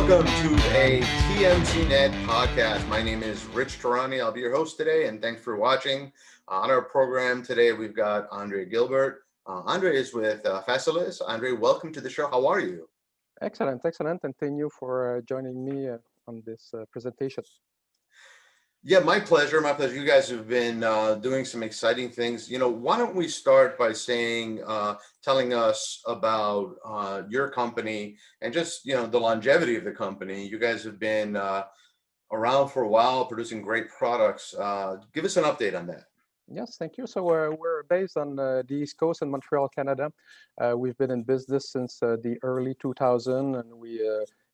welcome to a TMC Net podcast. My name is Rich Tehrani. I'll be your host today, and thanks for watching. On our program today, we've got Andre Gilbert. Andre is with Facilis. Andre, welcome to the show. How are you? Excellent, and thank you for joining me on this presentation. Yeah, my pleasure. My pleasure. You guys have been doing some exciting things. Why don't we start by telling us about your company and just, the longevity of the company. You guys have been around for a while, producing great products. Give us an update on that. Yes, thank you. So we're based on the East Coast in Montreal, Canada. We've been in business since the early 2000, and we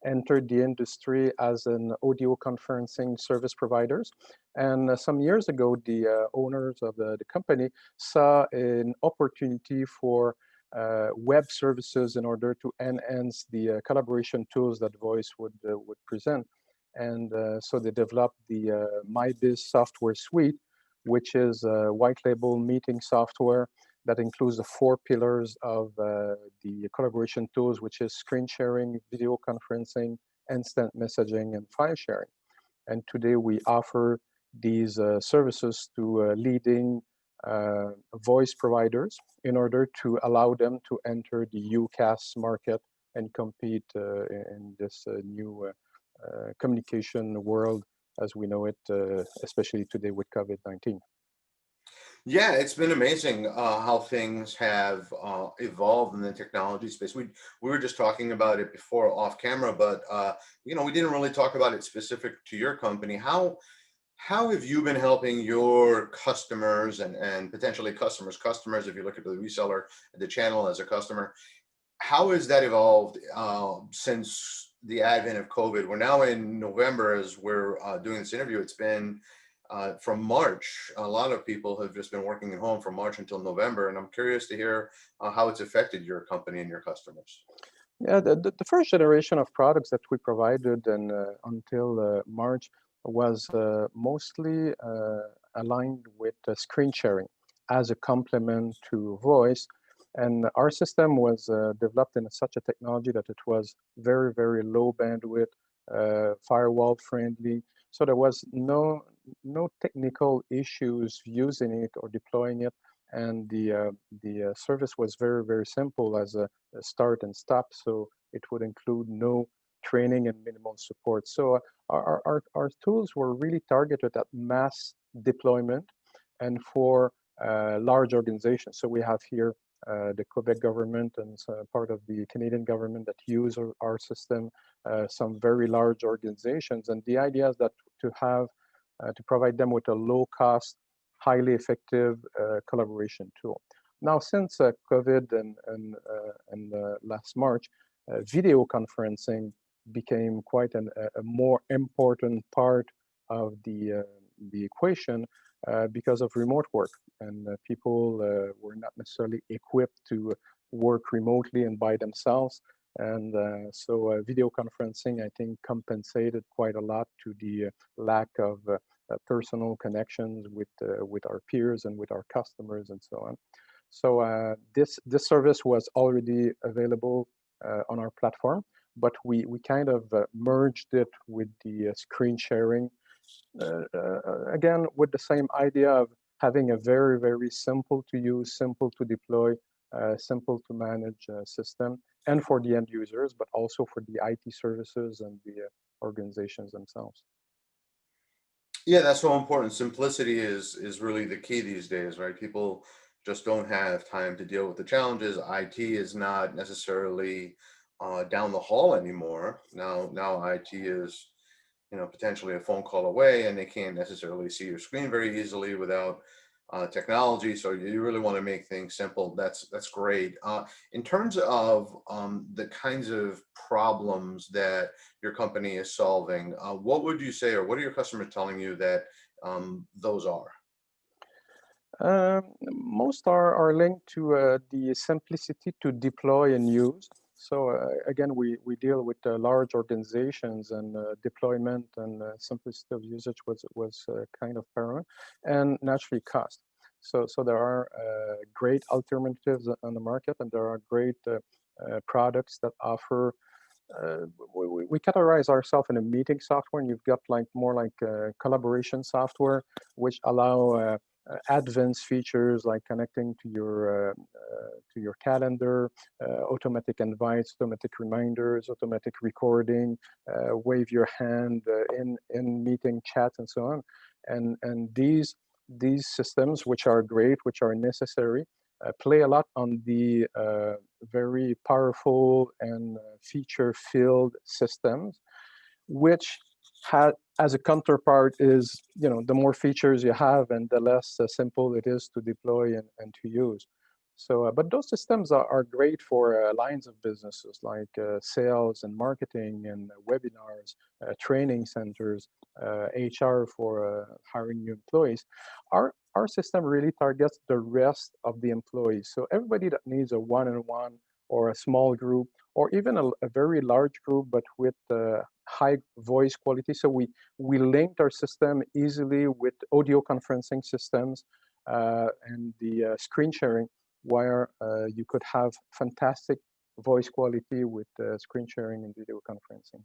entered the industry as an audio conferencing service providers. And some years ago, the owners of the company saw an opportunity for web services in order to enhance the collaboration tools that voice would present. And so they developed the MyBiz software suite, which is a white label meeting software that includes the four pillars of the collaboration tools, which is screen sharing, video conferencing, instant messaging, and file sharing. And today we offer these services to leading voice providers in order to allow them to enter the UCaaS market and compete in this new communication world as we know it, especially today with COVID-19. Yeah, it's been amazing how things have evolved in the technology space. We were just talking about it before off camera, but we didn't really talk about it specific to your company. How have you been helping your customers and potentially customers, if you look at the reseller, the channel as a customer, how has that evolved since the advent of COVID? We're now in November as we're doing this interview. It's been from March. A lot of people have just been working at home from March until November, and I'm curious to hear how it's affected your company and your customers. Yeah, the first generation of products that we provided and until March was mostly aligned with screen sharing as a complement to voice. And our system was developed in such a technology that it was very, very low bandwidth, firewall friendly. So there was no technical issues using it or deploying it. And the service was very, very simple as a start and stop. So it would include no training and minimal support. So our tools were really targeted at mass deployment and for large organizations. So we have here the Quebec government and part of the Canadian government that use our system, some very large organizations. And the idea is that to provide them with a low cost, highly effective collaboration tool. Now, since COVID and last March, video conferencing became quite a more important part of the equation because of remote work, and people were not necessarily equipped to work remotely and by themselves. And so video conferencing, I think, compensated quite a lot to the lack of personal connections with our peers and with our customers and so on. So this service was already available on our platform, but we kind of merged it with the screen sharing, again, with the same idea of having a very, very simple to use, simple to deploy, simple to manage system, and for the end users, but also for the IT services and the organizations themselves. Yeah, that's so important. Simplicity is really the key these days, right? People just don't have time to deal with the challenges. IT is not necessarily down the hall anymore. Now IT is, potentially a phone call away, and they can't necessarily see your screen very easily without technology. So you really want to make things simple. That's great. In terms of the kinds of problems that your company is solving, what would you say, or what are your customers telling you that those are? Most are linked to the simplicity to deploy and use. So again, we deal with large organizations, and deployment and simplicity of usage was kind of paramount, and naturally cost. So there are great alternatives on the market, and there are great products that offer uh, we categorize ourselves in a meeting software, and you've got like more like collaboration software, which allow advanced features like connecting to your calendar, automatic invites, automatic reminders, automatic recording, wave your hand in meeting chat, and so on. And these systems, which are great, which are necessary, play a lot on the very powerful and feature-filled systems, which as a counterpart is, the more features you have and the less simple it is to deploy and to use. So, but those systems are great for lines of businesses like sales and marketing and webinars, training centers, HR for hiring new employees. Our system really targets the rest of the employees. So everybody that needs a one-on-one or a small group or even a very large group, but with high voice quality. So we linked our system easily with audio conferencing systems and the screen sharing, where you could have fantastic voice quality with screen sharing and video conferencing.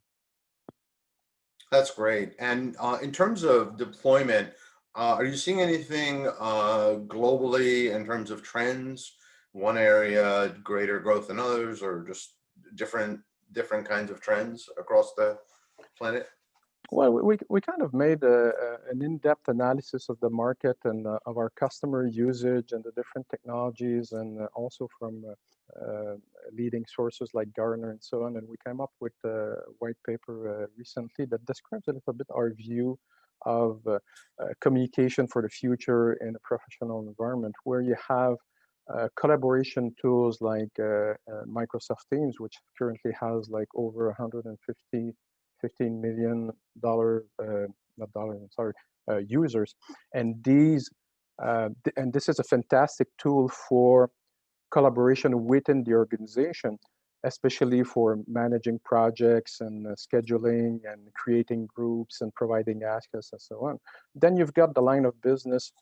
That's great. And in terms of deployment, are you seeing anything globally in terms of trends? One area greater growth than others, or just different kinds of trends across the planet? Well, we kind of made an in-depth analysis of the market and of our customer usage and the different technologies, and also from leading sources like Gartner and so on. And we came up with a white paper recently that describes a little bit our view of communication for the future in a professional environment, where you have collaboration tools like Microsoft Teams, which currently has like over 150 $15 million, not dollars, I'm sorry, users. And and this is a fantastic tool for collaboration within the organization, especially for managing projects and scheduling and creating groups and providing access and so on. Then you've got the line of business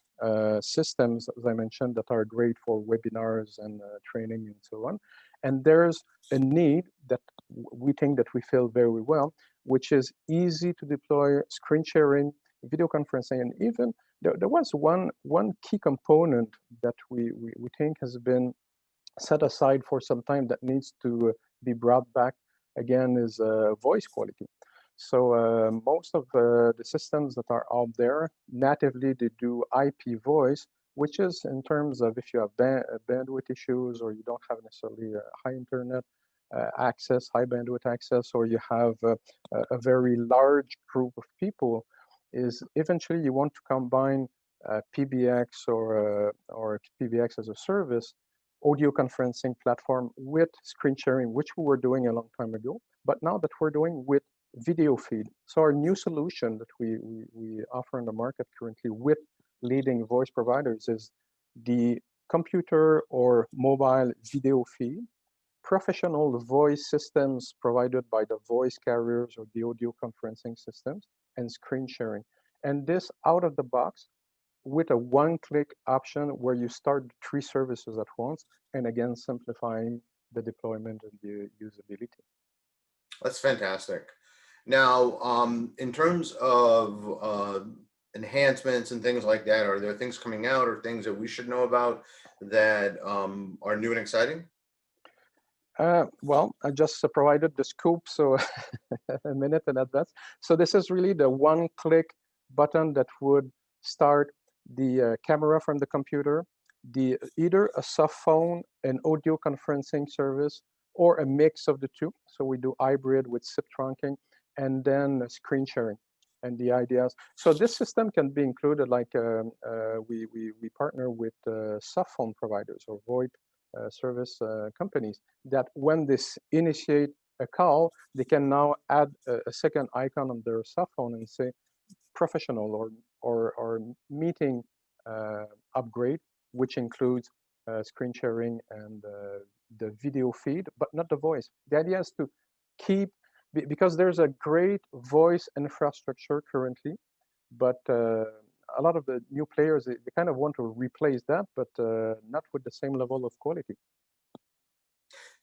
systems, as I mentioned, that are great for webinars and training and so on. And there's a need that we think that we fill very well, which is easy to deploy screen sharing, video conferencing, and even there was one key component that we think has been set aside for some time that needs to be brought back again is voice quality. So most of the systems that are out there natively, they do IP voice, which is in terms of if you have bandwidth issues or you don't have necessarily high internet access, high bandwidth access, or you have a very large group of people, is eventually you want to combine PBX or PBX as a service audio conferencing platform with screen sharing, which we were doing a long time ago, but now that we're doing with video feed. So our new solution that we offer in the market currently with leading voice providers is the computer or mobile video feed, professional voice systems provided by the voice carriers or the audio conferencing systems, and screen sharing. And this out of the box with a one-click option where you start 3 services at once, and again, simplifying the deployment and the usability. That's fantastic. Now, in terms of enhancements and things like that, are there things coming out or things that we should know about that are new and exciting? Well, I just provided the scoop, so a minute in advance. So this is really the one-click button that would start the camera from the computer, either a soft phone, an audio conferencing service, or a mix of the two. So we do hybrid with SIP trunking, and then screen sharing. And the ideas. So this system can be included, like we partner with soft phone providers or VoIP service companies, that when they initiate a call, they can now add a second icon on their cell phone and say professional or meeting upgrade, which includes screen sharing and the video feed, but not the voice. The idea is to keep, because there's a great voice infrastructure currently, but a lot of the new players, they kind of want to replace that, but not with the same level of quality.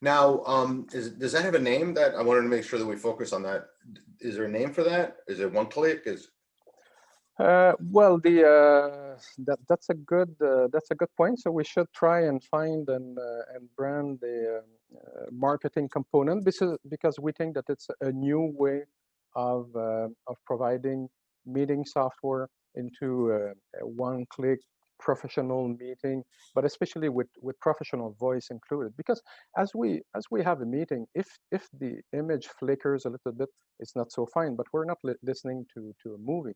Now, does that have a name? That I wanted to make sure that we focus on that. Is there a name for that? Is it one click? Is Well, that's a good point. So we should try and find and brand the marketing component, because we think that it's a new way of providing meeting software into a one-click professional meeting, but especially with professional voice included. Because as we have a meeting, if the image flickers a little bit, it's not so fine. But we're not listening to a movie.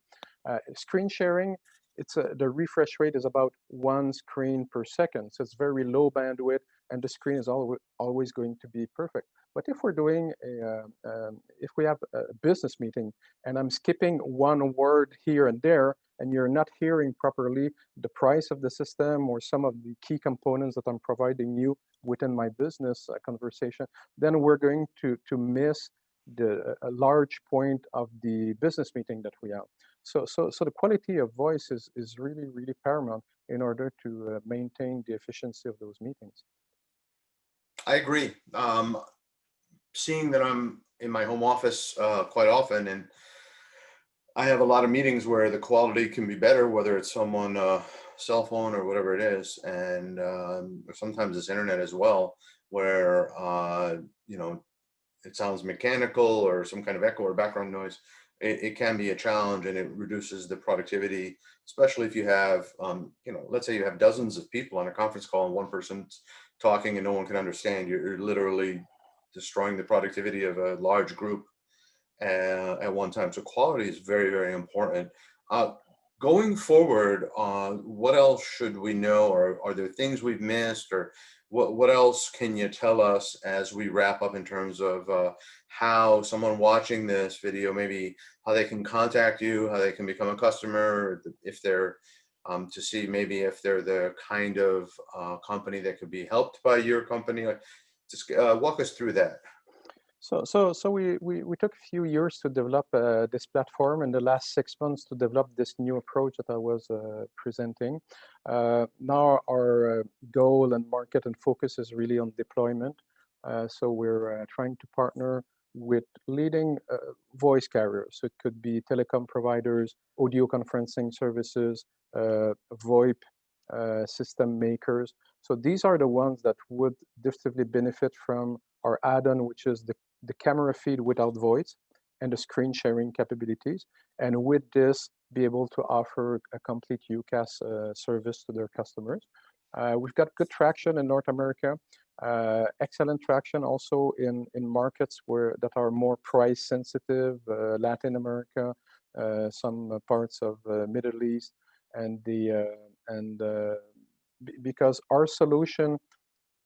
Screen sharing, the refresh rate is about one screen per second, so it's very low bandwidth, and the screen is always going to be perfect. But if we're doing if we have a business meeting and I'm skipping one word here and there, and you're not hearing properly the price of the system or some of the key components that I'm providing you within my business conversation, then we're going to miss a large point of the business meeting that we have. So the quality of voice is really, really paramount in order to maintain the efficiency of those meetings. I agree. Seeing that I'm in my home office quite often, and I have a lot of meetings where the quality can be better, whether it's someone cell phone or whatever it is, and sometimes it's internet as well, where you know, it sounds mechanical or some kind of echo or background noise. It can be a challenge, and it reduces the productivity, especially if you have, let's say you have dozens of people on a conference call and one person's talking and no one can understand. You're literally destroying the productivity of a large group at one time. So quality is very, very important. Uh, Going forward, what else should we know, or are there things we've missed, or what else can you tell us as we wrap up in terms of how someone watching this video, maybe how they can contact you, how they can become a customer, if they're to see maybe if they're the kind of company that could be helped by your company? Like, just walk us through that. So we took a few years to develop this platform, and the last 6 months to develop this new approach that I was presenting. Now our goal and market and focus is really on deployment. So we're trying to partner with leading voice carriers. So it could be telecom providers, audio conferencing services, VoIP system makers. So these are the ones that would definitely benefit from our add-on, which is the camera feed without voice and the screen sharing capabilities. And with this, be able to offer a complete UCaaS service to their customers. We've got good traction in North America, excellent traction also in markets that are more price sensitive, Latin America, some parts of Middle East, and because our solution,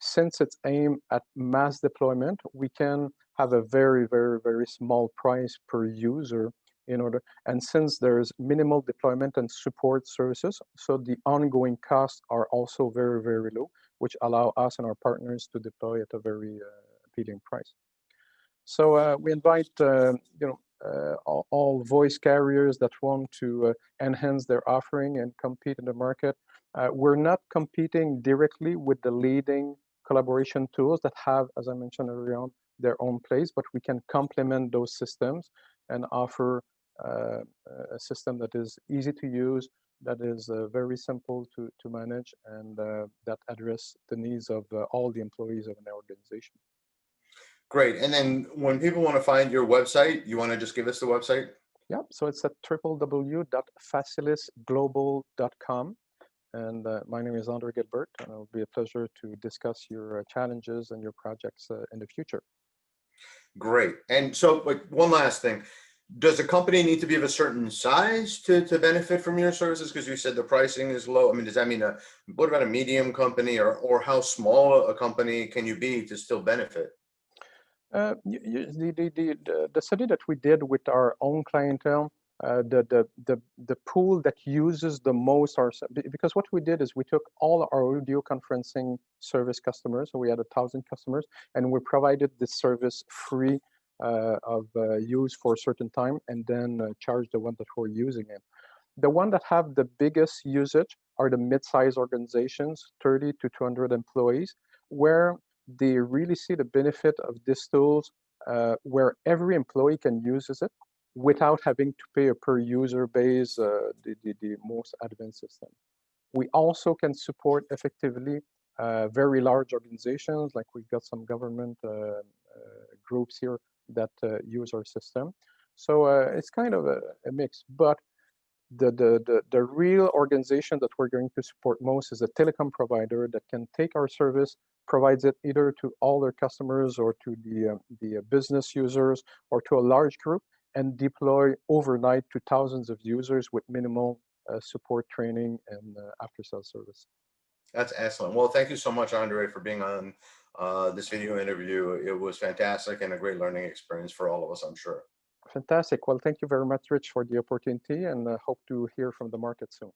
since it's aimed at mass deployment, we can have a very, very, very small price per user in order. And since there's minimal deployment and support services, so the ongoing costs are also very, very low, which allow us and our partners to deploy at a very appealing price. So we invite all voice carriers that want to enhance their offering and compete in the market. We're not competing directly with the leading collaboration tools that have, as I mentioned earlier on, their own place, but we can complement those systems and offer a system that is easy to use, that is very simple to manage, and that address the needs of all the employees of an organization. Great. And then when people want to find your website, you want to just give us the website? Yeah, so it's at www.facilisglobal.com. And my name is Andre Gilbert, and it'll be a pleasure to discuss your challenges and your projects in the future. Great. And so, like, one last thing. Does a company need to be of a certain size to benefit from your services? Because you said the pricing is low. I mean, does that mean what about a medium company, or how small a company can you be to still benefit? The study that we did with our own clientele, the pool that uses the most because what we did is we took all our audio conferencing service customers, so we had 1,000 customers, and we provided this service free of use for a certain time, and then charged the one that were using it. The one that have the biggest usage are the mid-sized organizations, 30 to 200 employees, where they really see the benefit of these tools where every employee can use it without having to pay a per user base, the most advanced system. We also can support effectively very large organizations, like we've got some government groups here that use our system. So it's kind of a mix, but the real organization that we're going to support most is a telecom provider that can take our service, provides it either to all their customers or to the business users or to a large group, and deploy overnight to thousands of users with minimal support training and after-sales service. That's excellent. Well, thank you so much, Andre, for being on this video interview. It was fantastic and a great learning experience for all of us, I'm sure. Fantastic. Well, thank you very much, Rich, for the opportunity, and hope to hear from the market soon.